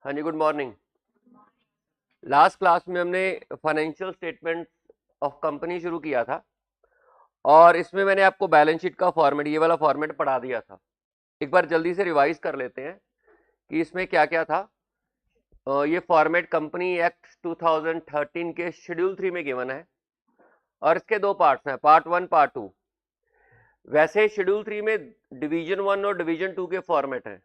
हाँ जी, good morning. Last class में हमने फाइनेंशियल स्टेटमेंट ऑफ कंपनी शुरू किया था और इसमें मैंने आपको बैलेंस शीट का फॉर्मेट, ये वाला फॉर्मेट पढ़ा दिया था। एक बार जल्दी से रिवाइज कर लेते हैं कि इसमें क्या क्या था। ये फॉर्मेट कंपनी एक्ट 2013 के शेड्यूल 3 में गिवन है और इसके दो पार्ट्स हैं, पार्ट 1 पार्ट 2। वैसे शेड्यूल 3 में डिवीजन 1 और डिवीजन 2 के फॉर्मेट हैं।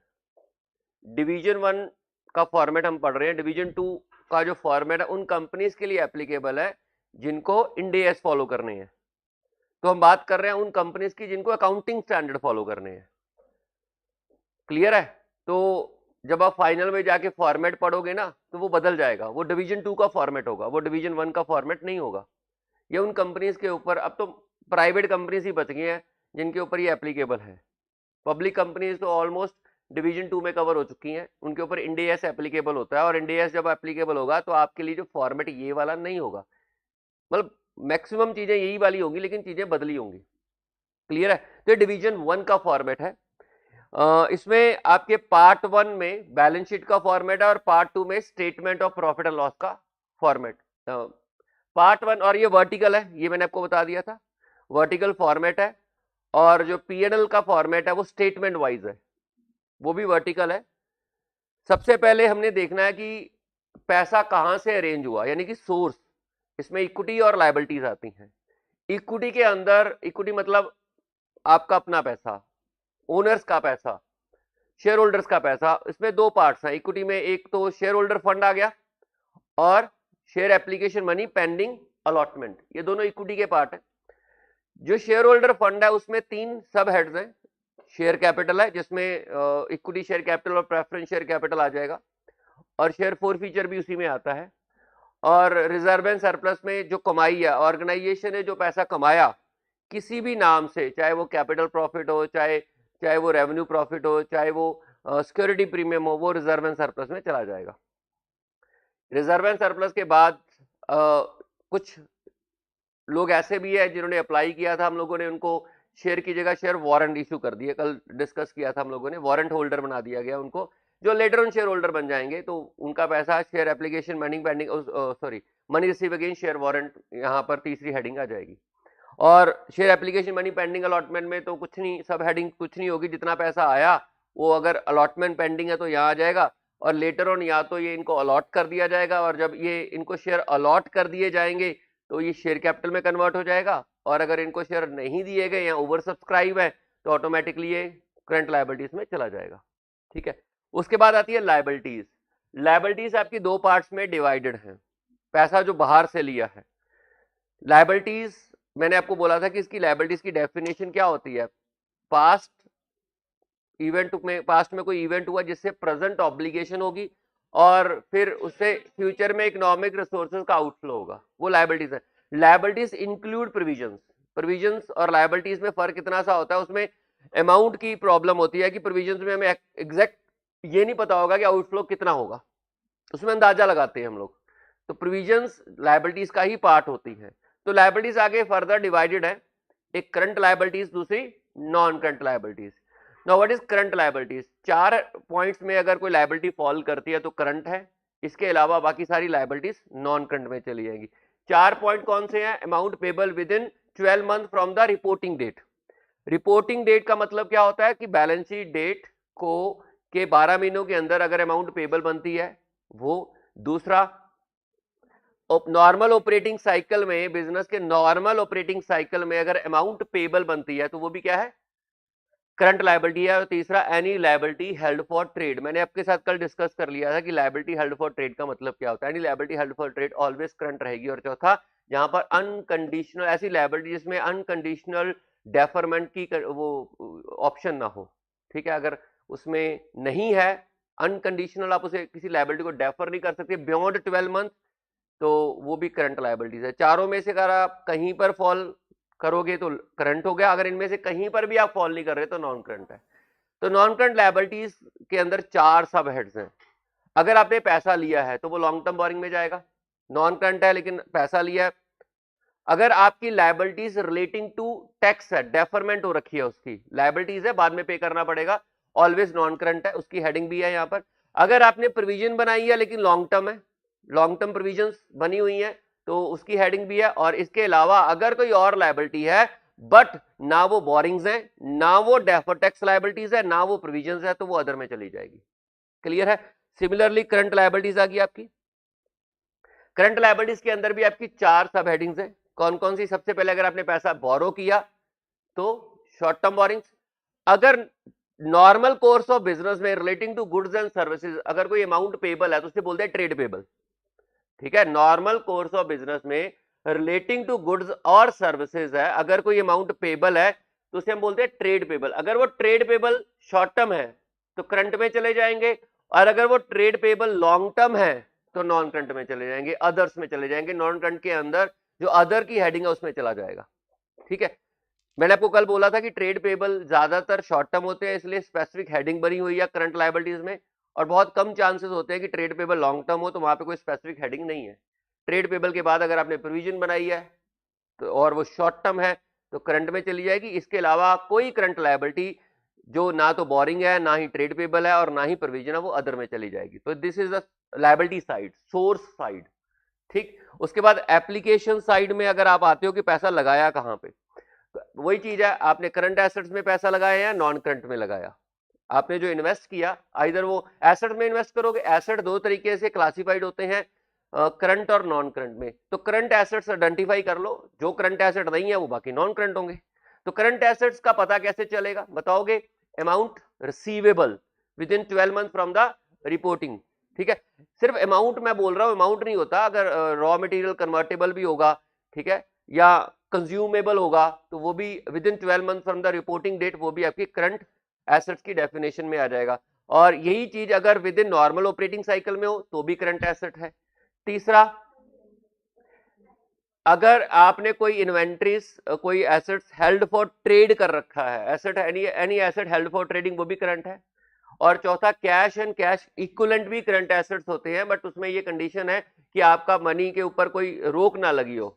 डिवीजन 1 का फॉर्मेट हम पढ़ रहे हैं, डिवीजन 2 का जो फॉर्मेट है उन कंपनीज के लिए एप्लीकेबल है जिनको इंड एस फॉलो करने हैं। तो हम बात कर रहे हैं उन कंपनीज की जिनको अकाउंटिंग स्टैंडर्ड फॉलो करने हैं। क्लियर है? तो जब आप फाइनल में जाके फॉर्मेट पढ़ोगे ना तो वो बदल जाएगा, वो डिवीजन 2 का फॉर्मेट होगा, वो डिवीजन 1 का फॉर्मेट नहीं होगा। ये उन कंपनीज के ऊपर, अब तो प्राइवेट कंपनीज ही बच गई हैं जिनके ऊपर ये एप्लीकेबल है। पब्लिक कंपनीज तो ऑलमोस्ट डिवीजन 2 में कवर हो चुकी हैं, उनके ऊपर इंड एस एप्लीकेबल होता है और इंड एस जब एप्लीकेबल होगा तो आपके लिए जो फॉर्मेट ये वाला नहीं होगा, मतलब मैक्सिमम चीजें यही वाली होंगी लेकिन चीजें बदली होंगी। क्लियर है? तो ये डिवीजन 1 का फॉर्मेट है। इसमें आपके पार्ट 1 में बैलेंस शीट का फॉर्मेट है और पार्ट 2 में statement of profit and loss का फॉर्मेट। पार्ट 1 और ये वर्टिकल है, ये मैंने आपको बता दिया था, वर्टिकल फॉर्मेट है। और जो पीएनएल का फॉर्मेट है वो स्टेटमेंट वाइज है, वो भी वर्टिकल है। सबसे पहले हमने देखना है कि पैसा कहां से अरेंज हुआ, यानी कि सोर्स। इसमें इक्विटी और लायबिलिटीज आती हैं। इक्विटी के अंदर, इक्विटी मतलब आपका अपना पैसा, ओनर्स का पैसा, शेयर होल्डर्स का पैसा। इसमें दो पार्ट्स हैं इक्विटी में, एक तो शेयर होल्डर फंड आ गया और share application money pending allotment, ये दोनों इक्विटी के पार्ट है। जो शेयर होल्डर फंड है उसमें तीन सब हेड्स हैं। शेयर कैपिटल है जिसमें इक्विटी शेयर कैपिटल और प्रेफरेंस शेयर कैपिटल आ जाएगा और शेयर फोर फीचर भी उसी में आता है। और रिजर्व एंड सरप्लस में जो कमाई है, ऑर्गेनाइजेशन ने जो पैसा कमाया किसी भी नाम से, चाहे वो कैपिटल प्रॉफिट हो, चाहे वो रेवेन्यू प्रॉफिट हो, चाहे वो सिक्योरिटी प्रीमियम हो, वो रिजर्व एंड सरप्लस में चला जाएगा। रिजर्व एंड सरप्लस के बाद कुछ लोग ऐसे भी है जिन्होंने अप्लाई किया था, हम लोगों ने उनको शेयर की जगह शेयर वारंट इशू कर दिए। कल डिस्कस किया था हम लोगों ने, वारंट होल्डर बना दिया गया उनको, जो लेटर ऑन शेयर होल्डर बन जाएंगे तो उनका पैसा share application money pending, sorry money receive against share warrant, यहाँ पर तीसरी हेडिंग आ जाएगी। और share application money pending allotment में तो कुछ नहीं, सब हेडिंग कुछ नहीं होगी, जितना पैसा आया वो अगर अलॉटमेंट पेंडिंग है तो यहाँ आ जाएगा और लेटर ऑन या तो ये इनको अलॉट कर दिया जाएगा और जब ये इनको शेयर अलॉट कर दिए जाएंगे तो ये शेयर कैपिटल में कन्वर्ट हो जाएगा, और अगर इनको शेयर नहीं दिए गए या ओवर सब्सक्राइब है तो ऑटोमेटिकली ये करंट लायबिलिटीज में चला जाएगा। ठीक है? उसके बाद आती है लायबिलिटीज। लायबिलिटीज आपकी दो पार्ट्स में डिवाइडेड है। पैसा जो बाहर से लिया है, लायबिलिटीज मैंने आपको बोला था कि इसकी लायबिलिटीज की डेफिनेशन क्या होती है। पास्ट इवेंट में, पास्ट में कोई इवेंट हुआ जिससे प्रेजेंट ऑब्लिगेशन होगी और फिर उससे फ्यूचर में इकोनॉमिक रिसोर्सेज का आउटफ्लो होगा, वो लायबिलिटीज है। Liabilities include provisions. प्रोविजंस और लायबिलिटीज में फर्क इतना सा होता है, उसमें अमाउंट की प्रॉब्लम होती है कि प्रोविजंस में हमें एग्जैक्ट ये नहीं पता होगा कि आउटफ्लो कितना होगा, उसमें अंदाजा लगाते हैं हम लोग। तो प्रोविजंस लायबिलिटीज का ही पार्ट होती है। तो लायबिलिटीज आगे फर्दर डिवाइडेड है, एक करंट लायबिलिटीज, दूसरी non current liabilities. Now what is current liabilities? चार पॉइंट्स में अगर कोई लायबिलिटी फॉल करती है तो करंट है, इसके अलावा बाकी सारी लायबिलिटीज नॉन करंट में चली जाएंगी। चार पॉइंट कौन से हैं? Amount payable within 12 month from the reporting date. Reporting date का मतलब क्या होता है कि बैलेंस शीट डेट को के 12 महीनों के अंदर अगर अमाउंट पेबल बनती है वो। दूसरा, नॉर्मल ऑपरेटिंग साइकिल में, बिजनेस के नॉर्मल ऑपरेटिंग साइकिल में अगर अमाउंट पेबल बनती है तो वो भी क्या है? करंट लायबिलिटी है। और तीसरा, any liability held for trade. मैंने आपके साथ कल डिस्कस कर लिया था कि लायबिलिटी हेल्ड फॉर ट्रेड का मतलब क्या होता है। Any liability held for trade always current रहेगी। और चौथा, जहां पर अनकंडीशनल, ऐसी लायबिलिटी जिसमें अनकंडीशनल डेफरमेंट की वो ऑप्शन ना हो। ठीक है? अगर उसमें नहीं है अनकंडीशनल, आप उसे किसी लायबिलिटी को डेफर नहीं कर सकते बियॉन्ड 12 मंथ, तो वो भी करंट लायबिलिटीज है। चारों में से अगर आप कहीं पर फॉल करोगे तो करंट हो गया, अगर इनमें से कहीं पर भी आप फॉल नहीं कर रहे तो नॉन करंट है। तो नॉन करंट लायबिलिटीज के अंदर चार सब हेड्स हैं। अगर आपने पैसा लिया है तो वो लॉन्ग टर्म बोरिंग में जाएगा, नॉन करंट है लेकिन पैसा लिया है। अगर आपकी लायबिलिटीज रिलेटिंग टू टैक्स है, डेफरमेंट हो रखी है, उसकी लायबिलिटीज है, बाद में पे करना पड़ेगा, ऑलवेज नॉन करंट है, उसकी हेडिंग भी है यहाँ पर। अगर आपने प्रोविजन बनाई है लेकिन लॉन्ग टर्म है, लॉन्ग टर्म प्रोविजंस बनी हुई है, तो उसकी हेडिंग भी है। और इसके अलावा अगर कोई और लायबिलिटी है बट ना वो बोरिंग्स है, ना वो डेफर्ड टैक्स लायबिलिटीज है, ना वो प्रोविजंस है, तो वो अदर में चली जाएगी। क्लियर है? सिमिलरली करंट लायबिलिटीज आ गई आपकी। करंट लायबिलिटीज के अंदर भी आपकी 4 सब हेडिंग्स हैं। कौन कौन सी? सबसे पहले अगर आपने पैसा बोरो किया तो शॉर्ट टर्म बोरिंग्स। अगर नॉर्मल कोर्स ऑफ बिजनेस में relating to goods and services अगर कोई अमाउंट पेबल है तो उसे बोलते हैं ट्रेड पेबल। ठीक है, नॉर्मल कोर्स ऑफ बिजनेस में रिलेटिंग टू गुड्स और सर्विसेज है, अगर कोई अमाउंट पेबल है तो उसे हम बोलते हैं ट्रेड पेबल। अगर वो ट्रेड पेबल शॉर्ट टर्म है तो करंट में चले जाएंगे, और अगर वो ट्रेड पेबल लॉन्ग टर्म है तो नॉन करंट में चले जाएंगे, अदर्स में चले जाएंगे। नॉन करंट के अंदर जो अदर की हेडिंग है उसमें चला जाएगा। ठीक है, मैंने आपको कल बोला था कि ट्रेड पेबल ज्यादातर शॉर्ट टर्म होते हैं, इसलिए स्पेसिफिक हेडिंग बनी हुई है करंट लायबिलिटीज में, और बहुत कम चांसेस होते हैं कि ट्रेड पेबल लॉन्ग टर्म हो तो वहां पे कोई स्पेसिफिक हेडिंग नहीं है। ट्रेड पेबल के बाद अगर आपने प्रोविजन बनाई है तो और वो शॉर्ट टर्म है तो करंट में चली जाएगी। इसके अलावा कोई करंट लायबिलिटी जो ना तो बोरिंग है, ना ही ट्रेड पेबल है, और ना ही प्रोविजन है, वो अदर में चली जाएगी। तो this is the liability side, source side. ठीक, उसके बाद एप्लीकेशन साइड में अगर आप आते हो कि पैसा लगाया कहां पे, तो वही चीज है, आपने करंट एसेट्स में पैसा लगाया या नॉन करंट में लगाया। आपने जो इन्वेस्ट किया, आइदर वो एसेट में इन्वेस्ट करोगे। एसेट दो तरीके से क्लासिफाइड होते हैं, करंट और नॉन करंट में। तो करंट एसेट्स आइडेंटिफाई कर लो, जो करंट एसेट नहीं है वो बाकी नॉन करंट होंगे। तो करंट एसेट्स का पता कैसे चलेगा बताओगे? Amount receivable with in 12 month from the reporting. ठीक है, सिर्फ अमाउंट मैं बोल रहा हूं, अमाउंट नहीं होता। अगर रॉ मटेरियल कन्वर्टेबल भी होगा, ठीक है, या कंज्यूमेबल होगा, तो वो भी within 12 month from the reporting date, वो भी आपकी करंट एसेट्स की डेफिनेशन में आ जाएगा। और यही चीज अगर with in normal operating cycle में हो तो भी करंट एसेट है। तीसरा, अगर आपने कोई इन्वेंट्रीज, कोई एसेट्स हेल्ड फॉर ट्रेड कर रखा है, asset any asset held for trading, वो भी करंट है। और चौथा, कैश एंड कैश इक्विवेलेंट भी करंट एसेट्स होते हैं, बट उसमें ये कंडीशन है कि आपका मनी के ऊपर कोई रोक ना लगी हो,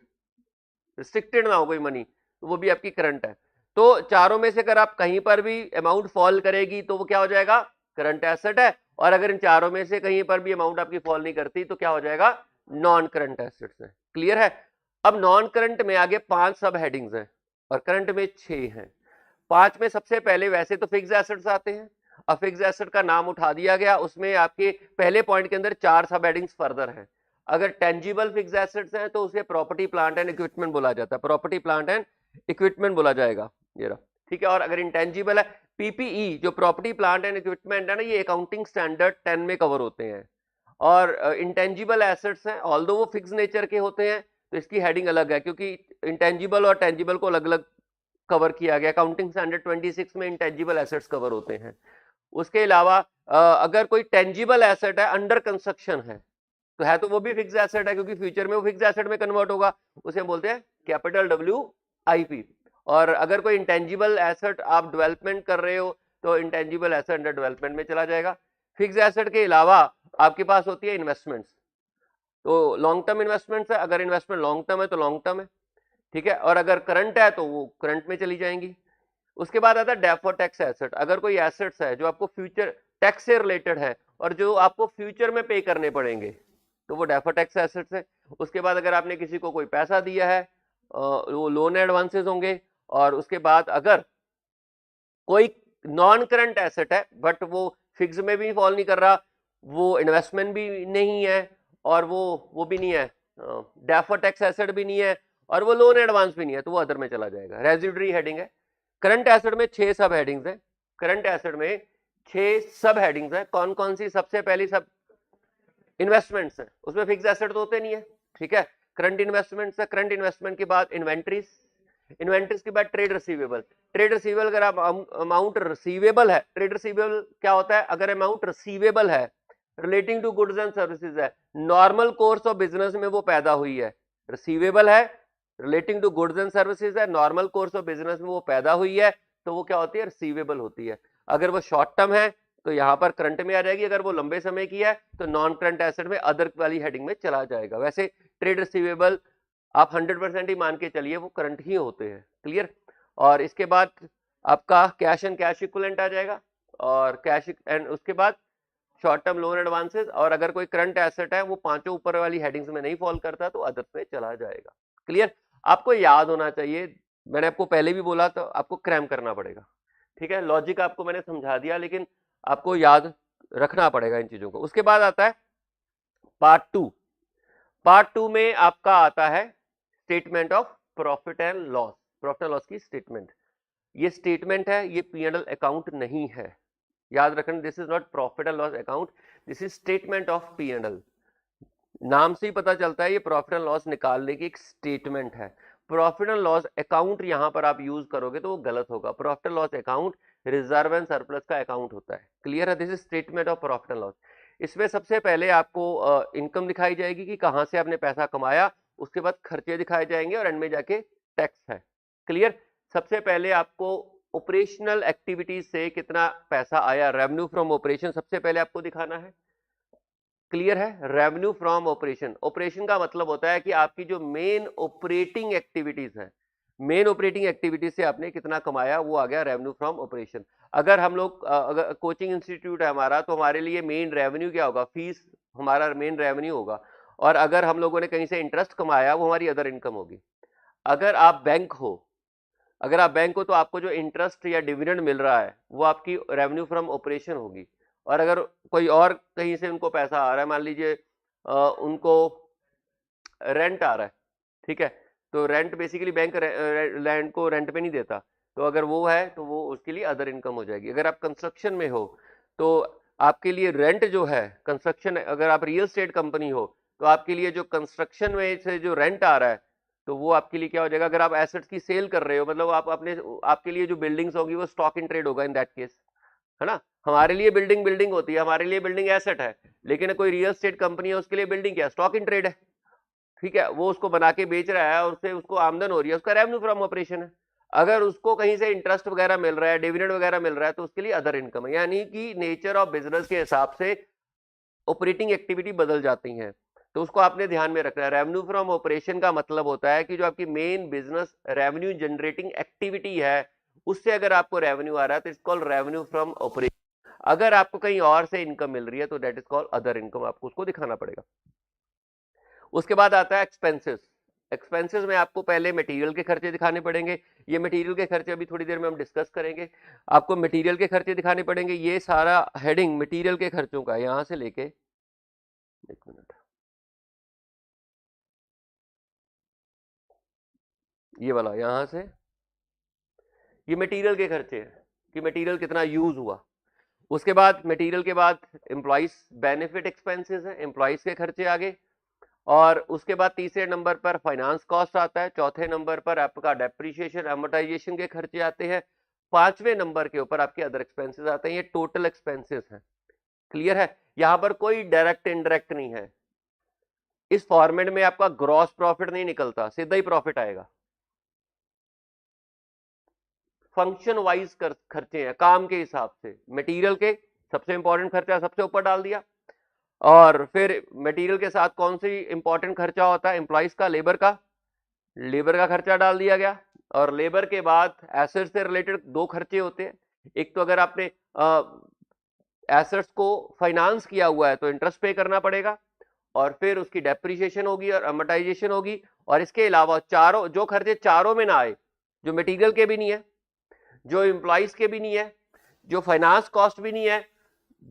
रिस्ट्रिक्टेड ना हो कोई मनी, तो वो भी आपकी करंट है। तो चारों में से अगर आप कहीं पर भी अमाउंट फॉल करेगी तो वो क्या हो जाएगा? करंट एसेट है। और अगर इन चारों में से कहीं पर भी अमाउंट आपकी फॉल नहीं करती तो क्या हो जाएगा? नॉन करंट एसेट्स है। क्लियर है? अब नॉन करंट में आगे 5 सब हेडिंग्स हैं और करंट में 6 हैं। 5 में सबसे पहले वैसे तो फिक्स एसेट्स आते हैं। अब फिक्स एसेट का नाम उठा दिया गया, उसमें आपके पहले पॉइंट के अंदर 4 सब हेडिंग्स फर्दर हैं। अगर टेंजिबल फिक्स एसेट्स हैं तो उसे प्रॉपर्टी प्लांट एंड इक्विपमेंट बोला जाता है, प्रॉपर्टी प्लांट एंड इक्विपमेंट बोला जाएगा ये रहा। ठीक है, और अगर इंटेंजिबल है, पीपीई जो प्रॉपर्टी प्लांट एंड इक्विपमेंट है ना, ये अकाउंटिंग स्टैंडर्ड 10 में कवर होते हैं। और इंटेंजिबल एसेट्स हैं, ऑल्दो वो फिक्स नेचर के होते हैं तो इसकी हेडिंग अलग है, क्योंकि इंटेंजिबल और टेंजिबल को अलग अलग कवर किया गया। अकाउंटिंग स्टैंडर्ड 26 में इंटेंजिबल एसेट्स कवर होते हैं। उसके अलावा अगर कोई टेंजिबल एसेट है, अंडर कंस्ट्रक्शन है, तो है तो वो भी फिक्स एसेट है, क्योंकि फ्यूचर में वो फिक्स एसेट में कन्वर्ट होगा, उसे बोलते हैं कैपिटल WIP। और अगर कोई इंटेंजिबल एसेट आप डेवलपमेंट कर रहे हो तो इंटेंजिबल एसेट अंडर डेवलपमेंट में चला जाएगा। फिक्स एसेट के अलावा आपके पास होती है इन्वेस्टमेंट्स, तो लॉन्ग टर्म इन्वेस्टमेंट्स है। अगर इन्वेस्टमेंट लॉन्ग टर्म है तो लॉन्ग टर्म है, ठीक है, और अगर करंट है तो वो करंट में चली जाएंगी। उसके बाद आता है डेफर्ड टैक्स एसेट। अगर कोई एसेट्स है जो आपको फ्यूचर टैक्स से रिलेटेड है और जो आपको फ्यूचर में पे करने पड़ेंगे, तो वो डेफर्ड टैक्स एसेट्स है। उसके बाद अगर आपने किसी को कोई पैसा दिया है, वो लोन एडवांसेस होंगे। और उसके बाद अगर कोई नॉन करंट एसेट है बट वो फिक्स में भी फॉल नहीं कर रहा, वो इन्वेस्टमेंट भी नहीं है, और वो भी नहीं है, डेफर्ड टैक्स एसेट भी नहीं है, और वो लोन एडवांस भी नहीं है, तो वो अदर में चला जाएगा। रेजिडरी हेडिंग है। करंट एसेट में 6 सब हेडिंग्स हैं। करंट एसेट में 6 सब हेडिंग्स हैं। कौन कौन सी? सबसे पहली सब इन्वेस्टमेंट्स है, उसमें फिक्स एसेट तो होते नहीं है, ठीक है। करंट इन्वेस्टमेंट्स है। करंट इन्वेस्टमेंट के बाद इन्वेंट्रीज, इन्वेंट्रीज के बाद ट्रेड रिसीवेबल। ट्रेड रिसीवेबल अगर आप अमाउंट रिसीवेबल है, ट्रेड रिसीवेबल क्या होता है? अगर अमाउंट रिसीवेबल है, relating to goods and services है, नॉर्मल कोर्स ऑफ बिजनेस में वो पैदा हुई है, रिसीवेबल है, relating to goods and services है, नॉर्मल कोर्स ऑफ बिजनेस में वो पैदा हुई है, तो वो क्या होती है? रिसीवेबल होती है। अगर वो शॉर्ट टर्म है तो यहां पर करंट में आ जाएगी, अगर वो लंबे समय की है तो नॉन करंट एसेट में अदर वाली हेडिंग में चला जाएगा। वैसे ट्रेड रिसीवेबल आप 100% ही मान के चलिए वो करंट ही होते हैं। क्लियर? और इसके बाद आपका कैश एंड कैश इक्विवेलेंट आ जाएगा, और कैश एंड उसके बाद शॉर्ट टर्म लोन एडवांसेस, और अगर कोई करंट एसेट है वो पांचों ऊपर वाली हेडिंग्स में नहीं फॉल करता तो अदर्स में चला जाएगा। क्लियर? आपको याद होना चाहिए, मैंने आपको पहले भी बोला तो आपको क्रैम करना पड़ेगा, ठीक है? लॉजिक आपको मैंने समझा दिया, लेकिन आपको याद रखना पड़ेगा इन चीजों को। उसके बाद आता है पार्ट टू। पार्ट टू में आपका आता है statement of profit and loss. Profit and loss की स्टेटमेंट, ये स्टेटमेंट है, ये P&L अकाउंट नहीं है, याद रखना। This is not profit and loss account, this is statement of P&L। नाम से ही पता चलता है ये प्रॉफिट एंड लॉस निकालने की एक स्टेटमेंट है। प्रॉफिट एंड लॉस अकाउंट यहां पर आप यूज करोगे तो वो गलत होगा। Profit and loss account reserve and surplus का अकाउंट होता है। क्लियर है? This is statement of profit and loss. इसमें सबसे पहले आपको इनकम दिखाई जाएगी कि कहां से आपने पैसा कमाया, उसके बाद खर्चे दिखाए जाएंगे और एंड में जाके टैक्स है। क्लियर? सबसे पहले आपको ऑपरेशनल एक्टिविटीज से कितना पैसा आया, रेवेन्यू फ्रॉम ऑपरेशन सबसे पहले आपको दिखाना है। क्लियर है? रेवेन्यू फ्रॉम ऑपरेशन, ऑपरेशन का मतलब होता है कि आपकी जो मेन ऑपरेटिंग एक्टिविटीज है, मेन ऑपरेटिंग एक्टिविटीज से आपने कितना कमाया, वो आ गया रेवेन्यू फ्रॉम ऑपरेशन। अगर हम लोग अगर कोचिंग इंस्टीट्यूट है हमारा, तो हमारे लिए मेन रेवेन्यू क्या होगा? फीस हमारा मेन रेवेन्यू होगा। और अगर हम लोगों ने कहीं से इंटरेस्ट कमाया, वो हमारी अदर इनकम होगी। अगर आप बैंक हो, अगर आप बैंक हो तो आपको जो इंटरेस्ट या डिविडेंड मिल रहा है वो आपकी रेवेन्यू फ्रॉम ऑपरेशन होगी। और अगर कोई और कहीं से उनको पैसा आ रहा है, मान लीजिए उनको रेंट आ रहा है, ठीक है, तो रेंट बेसिकली बैंक लैंड को रेंट पे नहीं देता, तो अगर वो है तो वो उसके लिए अदर इनकम हो जाएगी। अगर आप कंस्ट्रक्शन में हो तो आपके लिए रेंट जो है कंस्ट्रक्शन, अगर आप रियल एस्टेट कंपनी हो तो आपके लिए जो कंस्ट्रक्शन में से जो रेंट आ रहा है तो वो आपके लिए क्या हो जाएगा? अगर आप एसेट्स की सेल कर रहे हो, मतलब आप अपने, आपके लिए जो बिल्डिंग्स होगी वो स्टॉक इन ट्रेड होगा इन दैट केस, है ना? हमारे लिए बिल्डिंग बिल्डिंग होती है, हमारे लिए बिल्डिंग एसेट है, लेकिन कोई रियल एस्टेट कंपनी है उसके लिए बिल्डिंग क्या? स्टॉक इन ट्रेड है, ठीक है? वो उसको बना के बेच रहा है और उससे उसको आमदन हो रही है, उसका रेवेन्यू फ्रॉम ऑपरेशन है। अगर उसको कहीं से इंटरेस्ट वगैरह मिल रहा है, डिविडेंड वगैरह मिल रहा है, तो उसके लिए अदर इनकम है। यानी कि नेचर ऑफ बिजनेस के हिसाब से ऑपरेटिंग एक्टिविटी बदल जाती हैं, तो उसको आपने ध्यान में रखना है। रेवेन्यू फ्रॉम ऑपरेशन का मतलब होता है कि जो आपकी main business revenue generating activity है, उससे अगर आपको रेवेन्यू आ रहा है तो it's called revenue from operation. अगर आपको कहीं और से इनकम मिल रही है तो that is called other income, आपको उसको दिखाना पड़ेगा। उसके बाद आता है एक्सपेंसेस। एक्सपेंसेस में आपको पहले मटेरियल के खर्चे दिखाने पड़ेंगे। ये मटेरियल के खर्चे अभी थोड़ी देर में हम डिस्कस करेंगे। आपको मटेरियल के खर्चे दिखाने पड़ेंगे। ये सारा हेडिंग मटेरियल के खर्चों का, यहां से लेके, एक मिनट, ये वाला यहां से, ये मटेरियल के खर्चे हैं कि मटेरियल कितना यूज हुआ। उसके बाद मटेरियल के बाद एम्प्लॉइज बेनिफिट एक्सपेंसेस है, एम्प्लॉइज के खर्चे आगे। और उसके बाद तीसरे नंबर पर फाइनेंस कॉस्ट आता है। चौथे नंबर पर आपका डेप्रिसिएशन एमोर्टाइजेशन के खर्चे आते हैं। पांचवें नंबर के ऊपर आपके अदर एक्सपेंसेस आते हैं। ये टोटल एक्सपेंसेस हैं। क्लियर है? यहां पर कोई डायरेक्ट इनडायरेक्ट नहीं है। इस फॉर्मेट में आपका ग्रॉस प्रॉफिट नहीं निकलता, सीधा ही प्रॉफिट आएगा। फंक्शन वाइज खर्चे हैं, काम के हिसाब से। मटेरियल के सबसे इंपॉर्टेंट खर्चा सबसे ऊपर डाल दिया, और फिर मटेरियल के साथ कौन सी इंपॉर्टेंट खर्चा होता है? एम्प्लॉइज का, लेबर का, लेबर का खर्चा डाल दिया गया। और लेबर के बाद एसेट से रिलेटेड दो खर्चे होते हैं। एक तो अगर आपने एसेट्स को फाइनेंस किया हुआ है तो इंटरेस्ट पे करना पड़ेगा, और फिर उसकी डेप्रिसिएशन होगी और अमोर्टाइजेशन होगी। और इसके अलावा चारों जो खर्चे चारों में ना आए, जो मटेरियल के भी नहीं है, जो एम्प्लॉइज के भी नहीं है, जो फाइनेंस कॉस्ट भी नहीं है,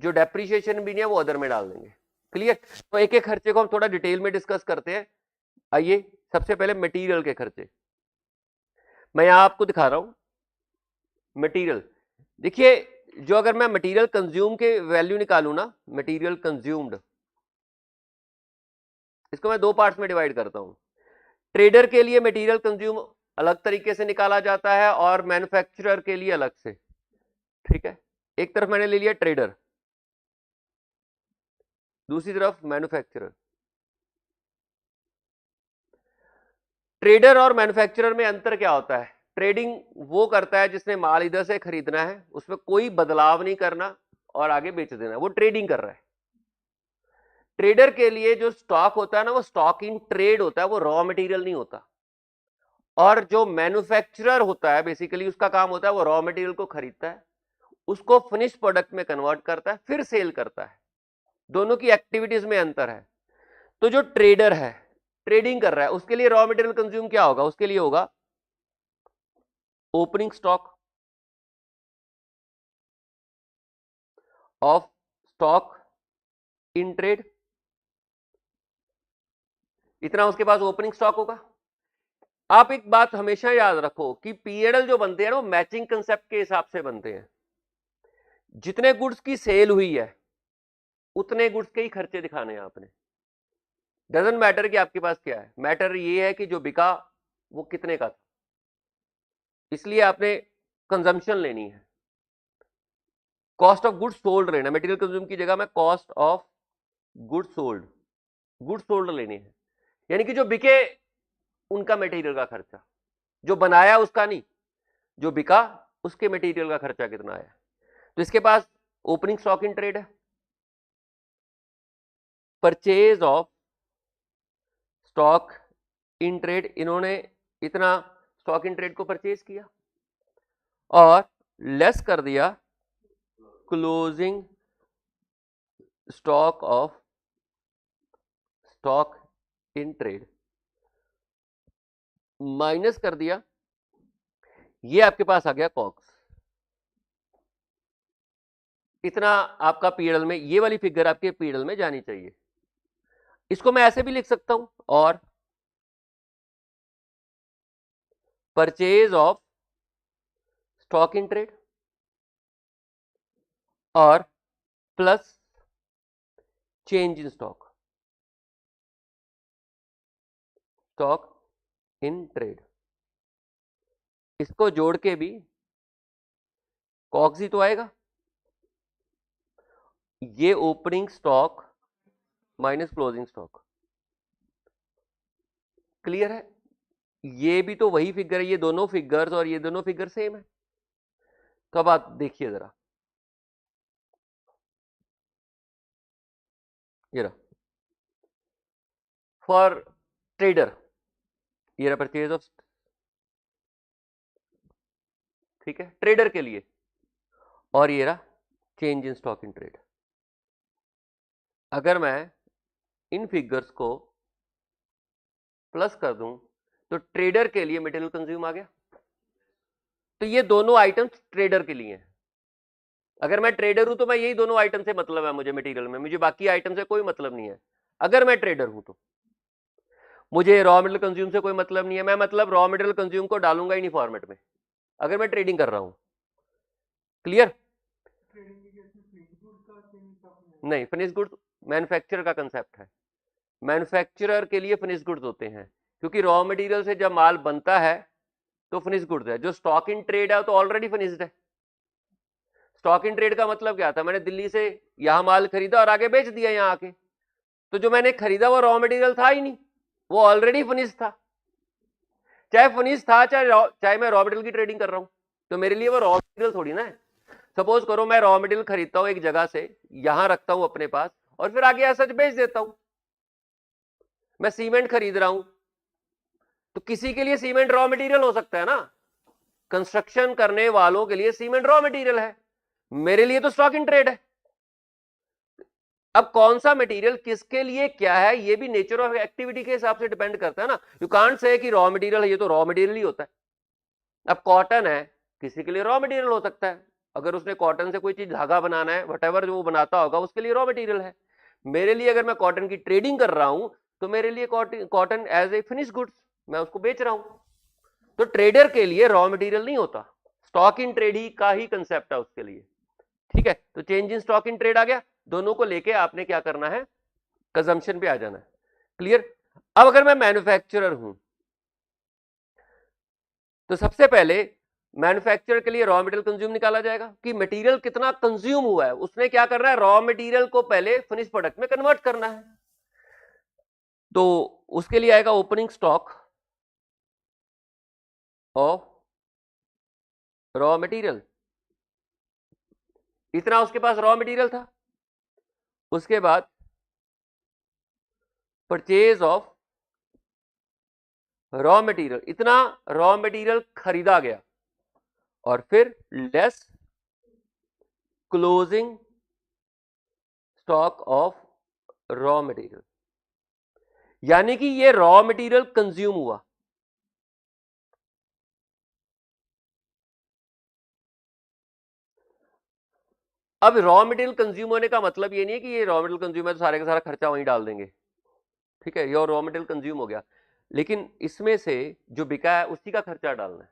जो डेप्रिसिएशन भी नहीं है, वो अदर में डाल देंगे। क्लियर? तो एक एक खर्चे को हम थोड़ा डिटेल में डिस्कस करते हैं। आइए, सबसे पहले मटेरियल के खर्चे मैं यहां आपको दिखा रहा हूं। मटेरियल देखिए, जो अगर मैं मटेरियल कंज्यूम के वैल्यू निकालू ना, मटेरियल कंज्यूम्ड, इसको मैं दो पार्ट्स में डिवाइड करता हूं। ट्रेडर के लिए मटेरियल कंज्यूम अलग तरीके से निकाला जाता है और मैन्युफैक्चरर के लिए अलग से। ठीक है? एक तरफ मैंने ले लिया ट्रेडर, दूसरी तरफ मैन्युफैक्चरर। ट्रेडर और मैन्युफैक्चरर में अंतर क्या होता है? ट्रेडिंग वो करता है जिसने माल इधर से खरीदना है, उसमें कोई बदलाव नहीं करना और आगे बेच देना, वो ट्रेडिंग कर रहा है। ट्रेडर के लिए जो स्टॉक होता है ना, वो स्टॉक इन ट्रेड होता है, वो रॉ मटेरियल नहीं होता। और जो मैन्युफैक्चरर होता है, बेसिकली उसका काम होता है वो रॉ मटेरियल को खरीदता है, उसको फिनिश प्रोडक्ट में कन्वर्ट करता है, फिर सेल करता है। दोनों की एक्टिविटीज में अंतर है। तो जो ट्रेडर है, ट्रेडिंग कर रहा है, उसके लिए रॉ मटेरियल कंज्यूम क्या होगा? उसके लिए होगा opening stock of stock in trade, इतना उसके पास ओपनिंग स्टॉक होगा। आप एक बात हमेशा याद रखो कि पीएनएल जो बनते हैं ना, वो मैचिंग कंसेप्ट के हिसाब से बनते हैं। जितने गुड्स की सेल हुई है उतने गुड्स के ही खर्चे दिखाने हैं आपने। डजंट मैटर कि आपके पास क्या है, मैटर ये है कि जो बिका वो कितने का था। इसलिए आपने कंजम्पशन लेनी है, कॉस्ट ऑफ गुड्स सोल्ड लेना, मटेरियल कंज्यूम की जगह में कॉस्ट ऑफ गुड्स सोल्ड लेने हैं, यानी कि जो बिके उनका मटेरियल का खर्चा, जो बनाया उसका नहीं, जो बिका उसके मटेरियल का खर्चा कितना है। तो इसके पास ओपनिंग स्टॉक इन ट्रेड है, purchase of stock in trade, इन्होंने इतना स्टॉक इन ट्रेड को परचेज किया और लेस कर दिया closing stock of stock in trade, minus कर दिया, ये आपके पास आ गया कॉक्स। इतना आपका पीएनएल में, ये वाली फिगर आपके पीएनएल में जानी चाहिए। इसको मैं ऐसे भी लिख सकता हूं, और purchase of stock in trade और plus change in stock in trade, इसको जोड़ के भी कॉक्स ही तो आएगा। ये opening stock minus closing stock, clear है? ये भी तो वही फिगर है, ये दोनों फिगर्स और ये दोनों फिगर सेम है। तो अब आप देखिए जरा, ये रहा फॉर ट्रेडर, ये रहा परचेज ऑफ, ठीक है, ट्रेडर के लिए, और ये रहा change in stock in trade. अगर मैं इन फिगर्स को प्लस कर दूं तो ट्रेडर के लिए मटेरियल कंज्यूम आ गया। तो ये दोनों आइटम्स ट्रेडर के लिए हैं। अगर मैं ट्रेडर हूं तो मैं यही दोनों आइटम से मतलब है मुझे मटेरियल में, मुझे बाकी आइटम से कोई मतलब नहीं है। अगर मैं ट्रेडर हूं तो मुझे रॉ मटेरियल कंज्यूम से कोई मतलब नहीं है, मैं मतलब रॉ मटेरियल कंज्यूम को डालूंगा ही नहीं फॉर्मेट में अगर मैं ट्रेडिंग कर रहा हूं। क्लियर? नहीं, फिनिश गुड्स मैन्युफैक्चरर का कंसेप्ट है, मैन्युफैक्चरर के लिए फिनिश गुड्स होते हैं, क्योंकि रॉ मटेरियल से जब माल बनता है तो फिनिश गुड्स है। जो स्टॉक इन ट्रेड है तो ऑलरेडी फिनिश्ड है। स्टॉक इन ट्रेड का मतलब क्या था? मैंने दिल्ली से यहां माल खरीदा और आगे बेच दिया यहां आके, तो जो मैंने खरीदा वो रॉ मटेरियल था ही नहीं, वो ऑलरेडी फिनिश था। चाहे फिनिश था चाहे मैं रॉ मटेरियल की ट्रेडिंग कर रहा हूं, तो मेरे लिए वो रॉ मटेरियल थोड़ी ना है। सपोज करो मैं रॉ मटेरियल खरीदता हूं एक जगह से, यहां रखता हूं अपने पास और फिर आगे ऐसा बेच देता हूं। मैं सीमेंट खरीद रहा हूं तो किसी के लिए सीमेंट रॉ मटेरियल हो सकता है ना, कंस्ट्रक्शन करने वालों के लिए सीमेंट रॉ मटेरियल है, मेरे लिए तो स्टॉक इन ट्रेड है। अब कौन सा मटेरियल किसके लिए क्या है, ये भी नेचर ऑफ एक्टिविटी के हिसाब से डिपेंड करता है ना। यू कांट से कि रॉ मटेरियल है ये तो रॉ मटेरियल ही होता है। अब कॉटन है, किसी के लिए रॉ मटेरियल हो सकता है, अगर उसने कॉटन से कोई चीज धागा बनाना है, वटेवर जो वो बनाता होगा उसके लिए रॉ मटेरियल है। मेरे लिए अगर मैं कॉटन की ट्रेडिंग कर रहा हूं तो मेरे लिए cotton as a finish goods, मैं उसको बेच रहा हूं। तो ट्रेडर के लिए रॉ मटेरियल नहीं होता, स्टॉक इन ट्रेड ही का ही कंसेप्ट है उसके लिए। ठीक है, तो change in stock in trade आ गया, दोनों को लेके आपने क्या करना है, कंजम्पशन पे आ जाना है। क्लियर? अब अगर मैं मैन्युफैक्चरर हूं तो सबसे पहले मैन्युफैक्चरर के लिए रॉ मटेरियल कंज्यूम निकाला जाएगा कि मटेरियल कितना कंज्यूम हुआ है, उसने क्या करना है, रॉ मटेरियल को पहले फिनिश प्रोडक्ट में कन्वर्ट करना है। तो उसके लिए आएगा opening stock of raw material, इतना उसके पास रॉ मटेरियल था। उसके बाद परचेज ऑफ रॉ मटेरियल, इतना रॉ मटेरियल खरीदा गया, और फिर less closing stock of raw material, यानी कि ये रॉ मटेरियल कंज्यूम हुआ। अब रॉ मटेरियल कंज्यूम होने का मतलब ये नहीं है कि ये रॉ मटेरियल कंज्यूम है तो सारे का सारा खर्चा वहीं डाल देंगे, ठीक है, ये रॉ मटेरियल कंज्यूम हो गया, लेकिन इसमें से जो बिका है उसी का खर्चा डालना है।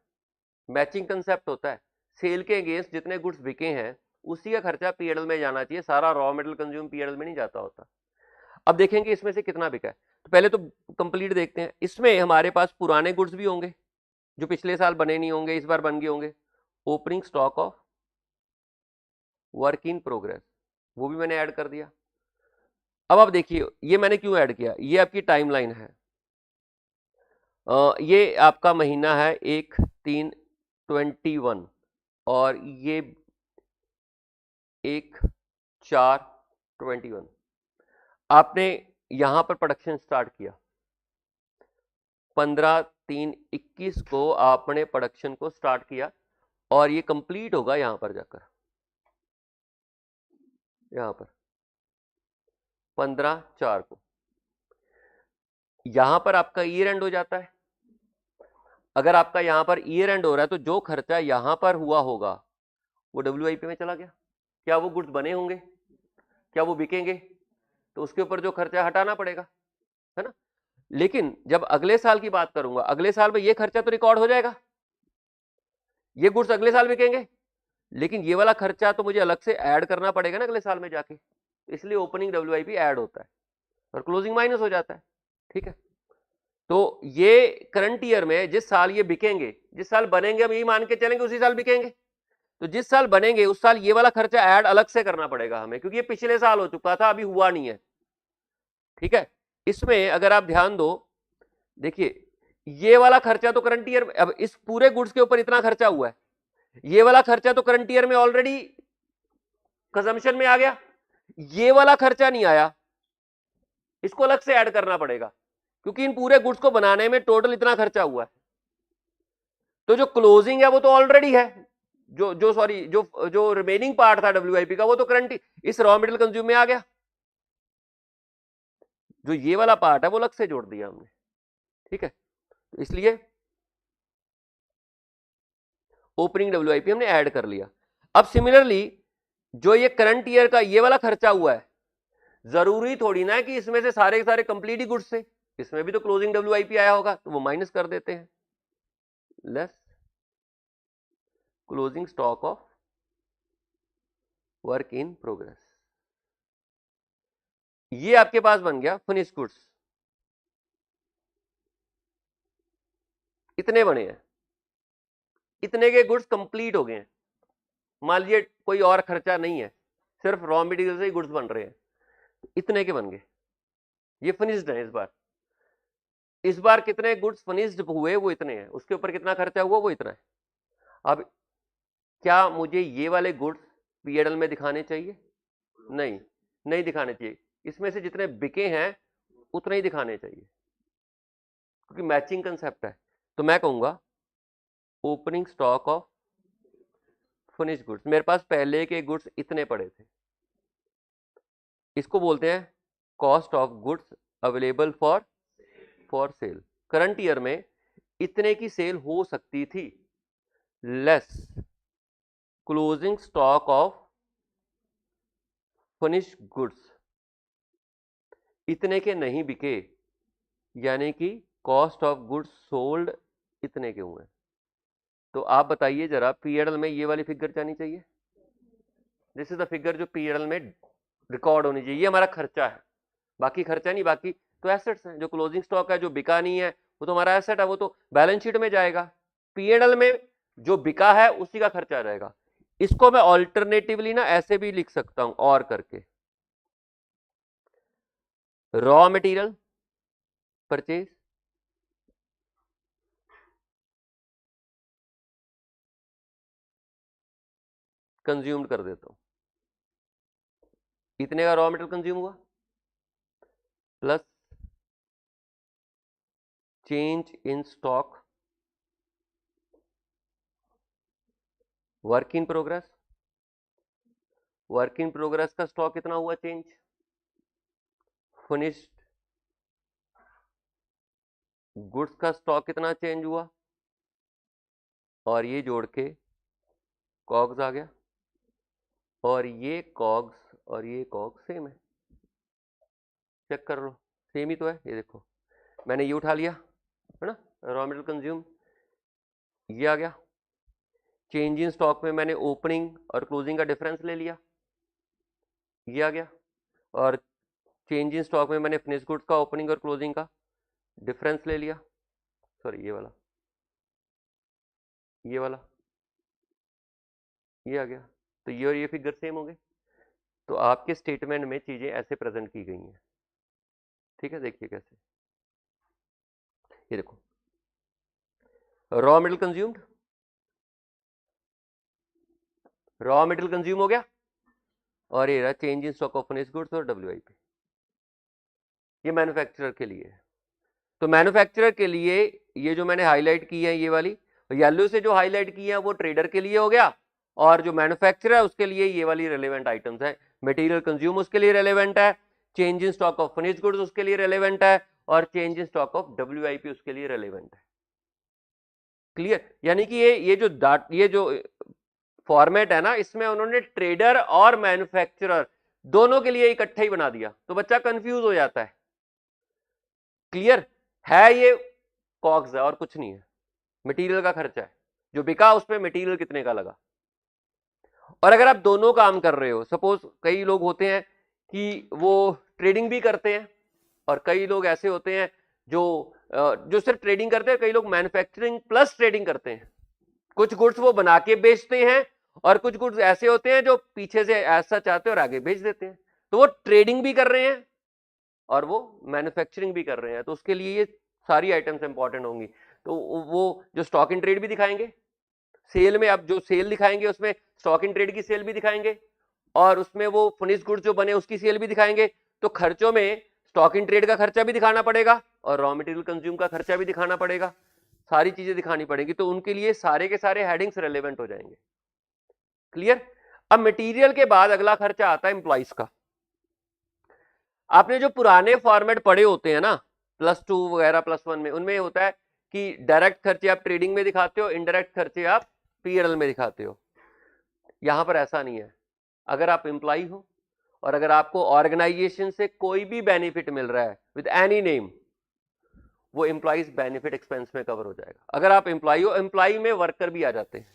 मैचिंग कंसेप्ट होता है, सेल के अगेंस्ट जितने गुड्स बिके हैं उसी का खर्चा पीएनएल में जाना चाहिए, सारा रॉ मटेरियल कंज्यूम पीएनएल में नहीं जाता होता। अब देखेंगे इसमें से कितना बिका है, तो पहले तो कंप्लीट देखते हैं। इसमें हमारे पास पुराने गुड्स भी होंगे जो पिछले साल बने नहीं होंगे, इस बार बन गए होंगे। Opening stock of work in progress, वो भी मैंने ऐड कर दिया। अब आप देखिए ये मैंने क्यों ऐड किया, ये आपकी टाइमलाइन है। ये आपका महीना है 1/3/21 और ये 1/4/21। आपने यहां पर प्रोडक्शन स्टार्ट किया 15/3/21 को आपने प्रोडक्शन को स्टार्ट किया और ये कंप्लीट होगा यहां पर जाकर, यहां पर 15/4 को। यहां पर आपका ईयर एंड हो जाता है। अगर आपका यहां पर ईयर एंड हो रहा है तो जो खर्चा यहां पर हुआ होगा वो WIP में चला गया। क्या वो गुड्स बने होंगे, क्या वो बिकेंगे, तो उसके ऊपर जो खर्चा हटाना पड़ेगा, है ना। लेकिन जब अगले साल की बात करूंगा, अगले साल में ये खर्चा तो रिकॉर्ड हो जाएगा, ये गुड्स अगले साल बिकेंगे, लेकिन ये वाला खर्चा तो मुझे अलग से ऐड करना पड़ेगा ना अगले साल में जाके, इसलिए ओपनिंग WIP ऐड होता है और क्लोजिंग माइनस हो जाता है, ठीक है। तो ये करंट ईयर में जिस साल ये बिकेंगे, जिस साल बनेंगे, हम यही मान के चलेंगे उसी साल बिकेंगे, तो जिस साल बनेंगे उस साल ये वाला खर्चा ऐड अलग से करना पड़ेगा हमें, क्योंकि ये पिछले साल हो चुका था, अभी हुआ नहीं है, ठीक है। इसमें अगर आप ध्यान दो, देखिए ये वाला खर्चा तो करंट ईयर, अब इस पूरे गुड्स के ऊपर इतना खर्चा हुआ है, ये वाला खर्चा तो करंट ईयर में ऑलरेडी कंजम्पशन में आ गया, ये वाला खर्चा नहीं आया, इसको अलग से ऐड करना पड़ेगा, क्योंकि इन पूरे गुड्स को बनाने में टोटल इतना खर्चा हुआ है। तो जो क्लोजिंग है वो तो ऑलरेडी है, जो रिमेनिंग पार्ट था WIP का वो तो करंट इस रॉ मटेरियल कंज्यूम में आ गया, जो ये वाला पार्ट है वो अलग से जोड़ दिया हमने, ठीक है। तो इसलिए ओपनिंग WIP हमने ऐड कर लिया। अब सिमिलरली जो ये करंट ईयर का ये वाला खर्चा हुआ है, जरूरी थोड़ी ना है कि इसमें से सारे के सारे कंप्लीट ही गुड्स थे, इसमें भी तो क्लोजिंग WIP आया होगा, तो वो माइनस कर देते हैं, less closing stock of work in progress. ये आपके पास बन गया फिनिश गुड्स, इतने बने हैं, इतने के गुड्स कंप्लीट हो गए हैं। मान लीजिए कोई और खर्चा नहीं है, सिर्फ रॉ मटेरियल से ही गुड्स बन रहे हैं, इतने के बन गए, ये फिनिश्ड है। इस बार कितने गुड्स फिनिश्ड हुए वो इतने हैं, उसके ऊपर कितना खर्चा हुआ वो इतना है। अब क्या मुझे ये वाले गुड्स पीएनएल में दिखाने चाहिए? नहीं, नहीं दिखाने चाहिए, इसमें से जितने बिके हैं उतने ही दिखाने चाहिए, क्योंकि मैचिंग कंसेप्ट है। तो मैं कहूंगा opening stock of finish goods, मेरे पास पहले के गुड्स इतने पड़े थे, इसको बोलते हैं cost of goods available for sale. Current year में इतने की सेल हो सकती थी, less closing stock of finish goods, इतने के नहीं बिके, यानी कि कॉस्ट ऑफ गुड्स सोल्ड इतने के हुए। तो आप बताइए जरा, पीएनएल में ये वाली फिगर जानी चाहिए, दिस इज द फिगर जो पीएनएल में रिकॉर्ड होनी चाहिए, ये हमारा खर्चा है, बाकी खर्चा नहीं, बाकी तो एसेट्स हैं। जो क्लोजिंग स्टॉक है, जो बिका नहीं है, वो तो हमारा एसेट है, वो तो बैलेंस शीट में जाएगा। पीएनएल में जो बिका है उसी का खर्चा रहेगा। इसको मैं ऑल्टरनेटिवली ना ऐसे भी लिख सकता हूं, और करके, रॉ मटेरियल परचेज कंज्यूम्ड कर देता हूं, इतने का रॉ मटेरियल कंज्यूम हुआ, plus change in stock work in progress, work in progress का स्टॉक कितना हुआ चेंज, फिनिश्ड गुड्स का स्टॉक कितना चेंज हुआ, और ये जोड़ के कॉग्स आ गया, और ये कॉग्स और ये कॉग्स सेम है, चेक कर लो सेम ही तो है। ये देखो मैंने ये उठा लिया है ना, रॉ मटेरियल कंज्यूम, ये आ गया। चेंज इन स्टॉक में मैंने ओपनिंग और क्लोजिंग का डिफरेंस ले लिया, ये आ गया। और चेंज इन स्टॉक में मैंने फिनिश गुड्स का ओपनिंग और क्लोजिंग का डिफरेंस ले लिया, सॉरी ये वाला, ये वाला, ये आ गया। तो ये और ये फिगर सेम हो गए। तो आपके स्टेटमेंट में चीजें ऐसे प्रेजेंट की गई हैं, ठीक है। देखिए कैसे, ये देखो raw material consumed, raw material consume हो गया, और ये रहा change in stock of finished goods और WIP। ये मैन्युफैक्चरर के लिए है। तो मैन्युफैक्चरर के लिए ये जो मैंने हाईलाइट की है, ये वाली येलो से जो हाईलाइट की है वो ट्रेडर के लिए हो गया, और जो मैन्युफैक्चरर है उसके लिए ये वाली रेलेवेंट आइटम्स है। मटेरियल कंज्यूम उसके लिए रेलेवेंट है, change in stock of finished goods उसके लिए रेलेवेंट है, और change in stock of WIP उसके लिए रेलेवेंट है। क्लियर? यानी कि ये जो फॉर्मेट है ना, इसमें उन्होंने ट्रेडर और मैन्युफैक्चरर दोनों के लिए इकट्ठा ही बना दिया, तो बच्चा कंफ्यूज हो जाता है। क्लियर है? ये कॉग्स है और कुछ नहीं है, मटेरियल का खर्चा है जो बिका, उस पर मटेरियल कितने का लगा। और अगर आप दोनों काम कर रहे हो, सपोज कई लोग होते हैं कि वो ट्रेडिंग भी करते हैं, और कई लोग ऐसे होते हैं जो सिर्फ ट्रेडिंग करते हैं, कई लोग मैन्युफैक्चरिंग प्लस ट्रेडिंग करते हैं। कुछ गुड्स वो बना के बेचते हैं, और कुछ गुड्स ऐसे होते हैं जो पीछे से ऐसा चाहते हैं और आगे बेच देते हैं। तो वो ट्रेडिंग भी कर रहे हैं और वो मैन्युफैक्चरिंग भी कर रहे हैं, तो उसके लिए ये सारी आइटम्स इंपॉर्टेंट होंगी। तो वो जो स्टॉक इन ट्रेड भी दिखाएंगे, सेल में आप जो सेल दिखाएंगे उसमें स्टॉक इन ट्रेड की सेल भी दिखाएंगे, और उसमें वो फिनिश गुड्स जो बने उसकी सेल भी दिखाएंगे। तो खर्चों में स्टॉक इन ट्रेड का खर्चा भी दिखाना पड़ेगा, और रॉ मटेरियल कंज्यूम का खर्चा भी दिखाना पड़ेगा, सारी चीजें दिखानी पड़ेगी। तो उनके लिए सारे के सारे हेडिंग्स रेलेवेंट हो जाएंगे। क्लियर? अब मटेरियल के बाद अगला खर्चा आता है एम्प्लॉइज का। आपने जो पुराने फॉर्मेट पढ़े होते हैं ना, +2 वगैरह +1 में, उनमें होता है कि डायरेक्ट खर्चे आप ट्रेडिंग में दिखाते हो, इनडायरेक्ट खर्चे आप P&L में दिखाते हो। यहां पर ऐसा नहीं है। अगर आप एम्प्लॉय हो और अगर आपको ऑर्गेनाइजेशन से कोई भी बेनिफिट मिल रहा है विद एनी नेम, वो एम्प्लॉइज बेनिफिट एक्सपेंस में कवर हो जाएगा। अगर आप एम्प्लॉय हो, एम्प्लॉय में वर्कर भी आ जाते हैं।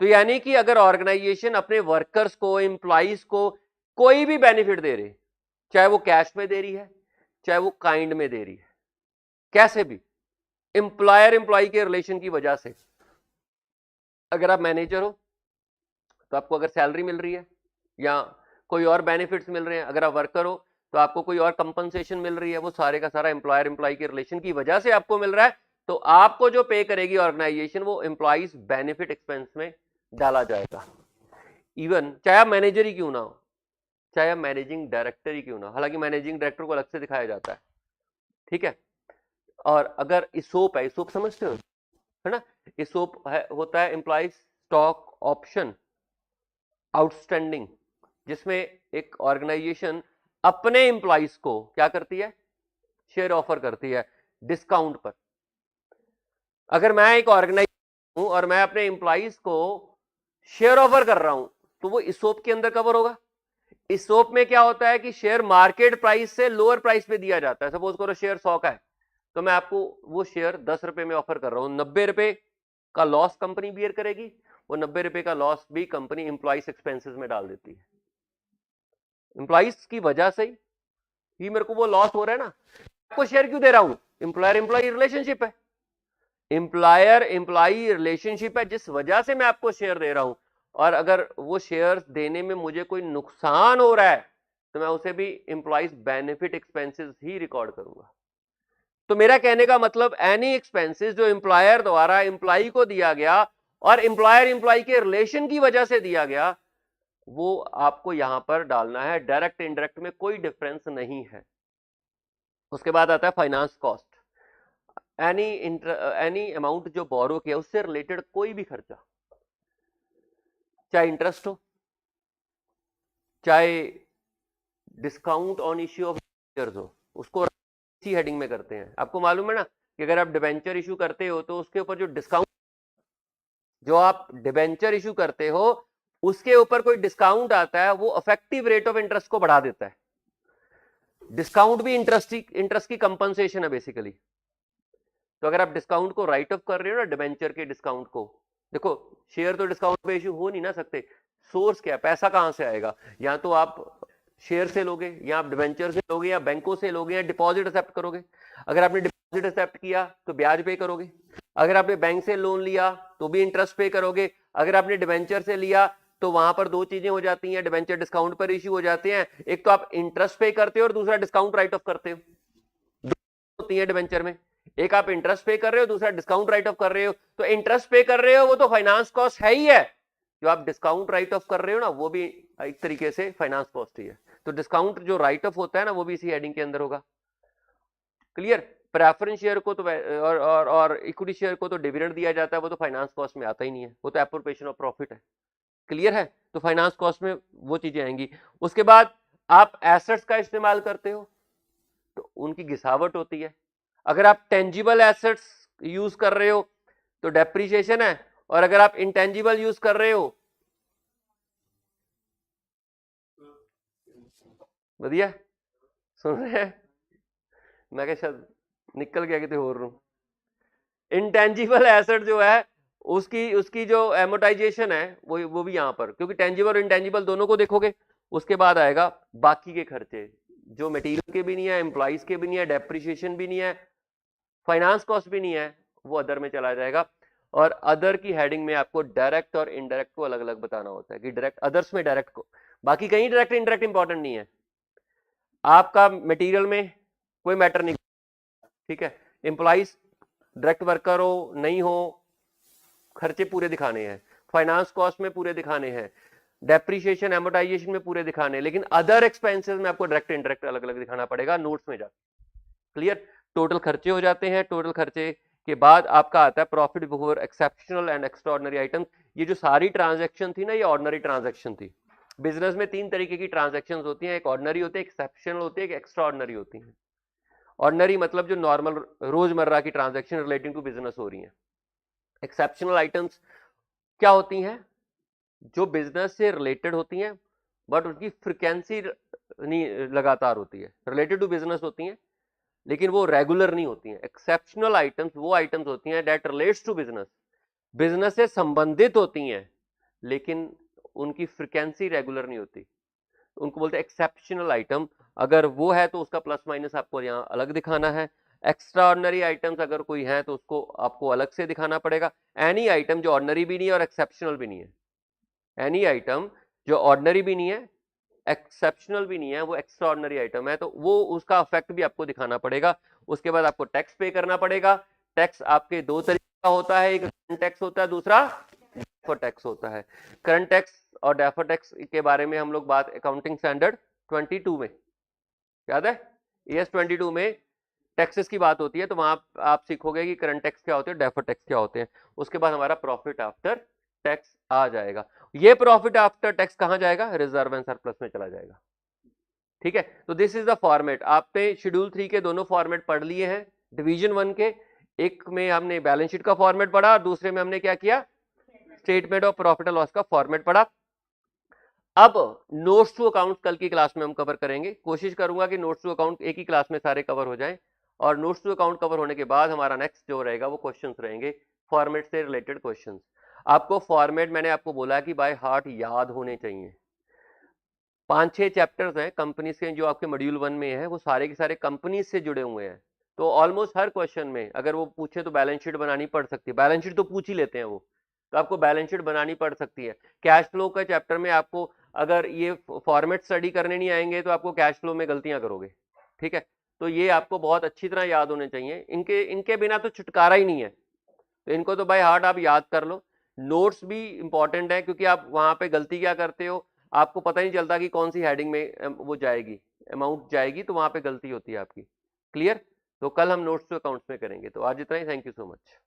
तो यानी कि अगर ऑर्गेनाइजेशन अपने वर्कर्स को, एम्प्लॉइज को कोई भी बेनिफिट दे रही, चाहे वो कैश में दे रही है, चाहे वो काइंड में दे रही है, कैसे भी, एम्प्लॉयर एम्प्लॉय के रिलेशन की वजह से, अगर आप मैनेजर हो तो आपको अगर सैलरी मिल रही है या कोई और बेनिफिट्स मिल रहे हैं, अगर आप वर्कर हो तो आपको कोई और कंपनसेशन मिल रही है, वो सारे का सारा एम्प्लॉयर एम्प्लॉय के रिलेशन की वजह से आपको मिल रहा है, तो आपको जो पे करेगी ऑर्गेनाइजेशन, वो एम्प्लॉइज बेनिफिट एक्सपेंस में डाला जाएगा। इवन चाहे आप मैनेजर ही क्यों ना हो, चाहे आप मैनेजिंग डायरेक्टर ही क्यों ना, हालांकि मैनेजिंग डायरेक्टर को अलग से दिखाया जाता है, ठीक है। और अगर इसोप है, इसोप समझते हो है ना, इसोप है, होता है एम्प्लॉइज स्टॉक ऑप्शन आउटस्टैंडिंग, जिसमें एक ऑर्गेनाइजेशन अपने एम्प्लॉइज को क्या करती है, शेयर ऑफर करती है डिस्काउंट पर। अगर मैं एक ऑर्गेनाइजेशन हूं और मैं अपने एम्प्लॉइज को शेयर ऑफर कर रहा हूं, तो वो इसोप के अंदर कवर होगा। इसोप में क्या होता है कि शेयर मार्केट प्राइस से लोअर प्राइस पे दिया जाता है। सपोज करो शेयर 100 का है, तो मैं आपको वो शेयर 10 रुपए में ऑफर कर रहा हूं, 90 रुपए का लॉस कंपनी बियर करेगी, वो 90 रुपए का लॉस भी कंपनी एम्प्लॉइज एक्सपेंसेस में डाल देती है। एम्प्लॉइज की वजह से ही मेरे को वो लॉस हो रहा है ना। आपको शेयर क्यों दे रहा हूं? एम्प्लॉयर एम्प्लॉई रिलेशनशिप है, एम्प्लॉयर एम्प्लॉई रिलेशनशिप है, जिस वजह से मैं आपको शेयर दे रहा हूं। और अगर वो शेयर देने में मुझे कोई नुकसान हो रहा है, तो मैं उसे भी एम्प्लॉइज बेनिफिट एक्सपेंसेस ही रिकॉर्ड करूंगा। तो मेरा कहने का मतलब, एनी एक्सपेंसेस जो एम्प्लॉयर द्वारा एम्प्लॉई को दिया गया और एम्प्लॉयर एम्प्लॉई के रिलेशन की वजह से दिया गया, वो आपको यहां पर डालना है। डायरेक्ट इनडायरेक्ट में कोई डिफरेंस नहीं है। उसके बाद आता है फाइनेंस कॉस्ट। एनी अमाउंट जो बोरो किया उससे रिलेटेड कोई भी खर्चा, चाहे इंटरेस्ट हो, चाहे discount on issue of debentures हो, उसको इसी हेडिंग में करते हैं। आपको मालूम है ना कि अगर आप डिबेंचर इशू करते हो तो उसके ऊपर जो डिस्काउंट, जो आप डिबेंचर इशू करते हो उसके ऊपर कोई डिस्काउंट आता है, वो इफेक्टिव रेट ऑफ इंटरेस्ट को बढ़ा देता है। डिस्काउंट भी इंटरेस्ट की कंपनसेशन है बेसिकली। तो अगर आप डिस्काउंट को राइट ऑफ कर रहे हो ना, डिबेंचर के डिस्काउंट को, देखो शेयर तो डिस्काउंट पे इशू हो नहीं ना सकते, सोर्स क्या है, पैसा कहां से आएगा? या तो आप शेयर से लोगे, या आप डिबेंचर से लोगे, या बैंकों से लोगे, या डिपॉजिट एक्सेप्ट करोगे। अगर आपने डिपॉजिट एक्सेप्ट किया तो ब्याज पे करोगे, अगर आपने बैंक से लोन लिया तो भी इंटरेस्ट पे करोगे, अगर आपने डिबेंचर से लिया तो वहां पर दो चीजें हो जाती हैं, डिबेंचर डिस्काउंट पर इश्यू हो जाते हैं, एक तो आप इंटरेस्ट पे करते हो और दूसरा डिस्काउंट राइट ऑफ करते हो, होती है डिबेंचर में। एक आप इंटरेस्ट पे कर रहे हो, दूसरा डिस्काउंट राइट ऑफ कर रहे हो। तो इंटरेस्ट पे कर रहे हो वो तो फाइनेंस कॉस्ट है ही है, जो आप डिस्काउंट राइट ऑफ कर रहे हो ना वो भी एक तरीके से फाइनेंस कॉस्ट ही है। तो डिस्काउंट जो राइट ऑफ होता है ना वो भी इसी हेडिंग के अंदर होगा। क्लियर? प्रेफरेंस शेयर को तो और इक्विटी शेयर को तो डिविडेंड दिया जाता है, वो तो फाइनेंस कॉस्ट में आता ही नहीं है, वो तो एप्रोप्रिएशन ऑफ प्रॉफिट है। क्लियर है? तो फाइनेंस कॉस्ट में वो चीजें आएंगी। उसके बाद आप एसेट्स का इस्तेमाल करते हो तो उनकी घिसावट होती है। अगर आप टेंजिबल एसेट्स यूज कर रहे हो तो डेप्रिसिएशन है, और अगर आप इंटेंजिबल यूज कर रहे हो, बढ़िया सुन रहे हैं, मैं क्या शायद निकल गया कितने हो रहा हूं। इंटेंजिबल एसेट जो है उसकी उसकी जो एमोटाइजेशन है वो भी यहां पर, क्योंकि टेंजिबल और इंटेंजिबल दोनों को देखोगे। उसके बाद आएगा बाकी के खर्चे, जो मटेरियल के भी नहीं है, एम्प्लॉइज के भी नहीं है, डेप्रिसिएशन भी नहीं है, फाइनेंस कॉस्ट भी नहीं है, वो अदर में चला जाएगा। और अदर की हेडिंग में आपको डायरेक्ट और इनडायरेक्ट को अलग अलग बताना होता है कि डायरेक्ट, अदर्स में डायरेक्ट को, बाकी कहीं डायरेक्ट इनडायरेक्ट इंपॉर्टेंट नहीं है। आपका मटेरियल में कोई मैटर नहीं, ठीक है, एम्प्लॉइज डायरेक्ट वर्कर हो नहीं हो, खर्चे पूरे दिखाने हैं, फाइनेंस कॉस्ट में पूरे दिखाने हैं, डेप्रिसिएशन एमोटाइजेशन में पूरे दिखाने हैं, लेकिन अदर एक्सपेंसेस में आपको डायरेक्ट इंडायरेक्ट अलग अलग दिखाना पड़ेगा नोट्स में जाकर। क्लियर? टोटल खर्चे हो जाते हैं, टोटल खर्चे के बाद आपका आता है profit before exceptional and extraordinary item. ये जो सारी ट्रांजैक्शन थी ना, ये ऑर्डिनरी ट्रांजैक्शन थी। बिजनेस में तीन तरीके की ट्रांजैक्शंस होती हैं, एक ऑर्डिनरी होती है, एक्सेप्शनल होती है, एक एक्स्ट्राऑर्डिनरी होती है। ऑर्डिनरी मतलब जो नॉर्मल रोजमर्रा की ट्रांजैक्शन रिलेटिंग टू बिजनेस हो रही हैं। एक्सेप्शनल आइटम्स क्या होती हैं? जो बिजनेस से रिलेटेड होती हैं बट उनकी फ्रिक्वेंसी नहीं लगातार होती है, रिलेटेड टू बिजनेस होती हैं लेकिन वो रेगुलर नहीं होती हैं। एक्सेप्शनल आइटम्स वो आइटम्स होती हैं that relates to business, business से संबंधित होती हैं लेकिन उनकी फ्रिक्वेंसी रेगुलर नहीं होती, उनको बोलते हैं एक्सेप्शनल आइटम। अगर वो है तो उसका प्लस माइनस आपको यहाँ अलग दिखाना है। एक्स्ट्रा ऑर्डिनरी आइटम्स अगर कोई है तो उसको आपको अलग से दिखाना पड़ेगा। एनी आइटम जो ऑर्डिनरी भी नहीं है और एक्सेप्शनल भी नहीं है, एनी आइटम जो ऑर्डिनरी भी नहीं है एक्सेप्शनल भी नहीं है, वो एक्स्ट्रा ऑर्डिनरी आइटम है, तो वो उसका इफेक्ट भी आपको दिखाना पड़ेगा। उसके बाद आपको टैक्स पे करना पड़ेगा। टैक्स आपके दो तरीके का होता है, एक करंट टैक्स होता है, दूसरा डेफर्ड टैक्स होता है। करंट टैक्स और डेफर्ड टैक्स के बारे में हम लोग बात अकाउंटिंग स्टैंडर्ड 22 में, याद है ES 22 में टैक्सेस की बात होती है, तो वहां आप सीखोगे कि करंट टैक्स क्या होते हैं, डेफर्ड टैक्स क्या होते हैं। उसके बाद हमारा प्रॉफिट आफ्टर टैक्स आ जाएगा। ये प्रॉफिट आफ्टर टैक्स कहां जाएगा? रिजर्व एंड सरप्लस में चला जाएगा। ठीक है, तो दिस इज द फॉर्मेट। आपने शेड्यूल 3 के दोनों फॉर्मेट पढ़ लिए हैं। डिवीजन 1 के एक में हमने बैलेंस शीट का फॉर्मेट पढ़ा और दूसरे में हमने क्या किया? Statement of profit and loss का फॉर्मेट पढ़ा। अब नोट्स टू अकाउंट कल की क्लास में हम कवर करेंगे। कोशिश करूंगा कि नोट्स टू अकाउंट एक ही क्लास में सारे कवर हो जाएं, और नोट्स टू अकाउंट कवर होने के बाद हमारा नेक्स्ट जो रहेगा वो क्वेश्चंस रहेंगे, फॉर्मेट से रिलेटेड क्वेश्चंस। आपको फॉर्मेट मैंने आपको बोला कि बाय हार्ट याद होने चाहिए। 5-6 चैप्टर्स हैं कंपनीज के जो आपके मॉड्यूल 1 में है, वो सारे के सारे कंपनीज से जुड़े हुए हैं। तो ऑलमोस्ट हर क्वेश्चन में अगर वो पूछे तो बैलेंस शीट बनानी पड़ सकती है, बैलेंस शीट तो पूछ ही लेते हैं वो, तो आपको बैलेंस शीट बनानी पड़ सकती है। कैश फ्लो का चैप्टर में आपको अगर ये फॉर्मेट स्टडी करने नहीं आएंगे तो आपको कैश फ्लो में गलतियां करोगे। ठीक है, तो ये आपको बहुत अच्छी तरह याद होने चाहिए, इनके बिना तो छुटकारा ही नहीं है, तो इनको तो बाय हार्ट आप याद कर लो। नोट्स भी इंपॉर्टेंट है क्योंकि आप वहां पे गलती क्या करते हो आपको पता नहीं चलता कि कौन सी हेडिंग में वो जाएगी, अमाउंट जाएगी, तो वहां पे गलती होती है आपकी। क्लियर? तो कल हम नोट्स टू अकाउंट्स में करेंगे। तो आज इतना ही, थैंक यू सो मच।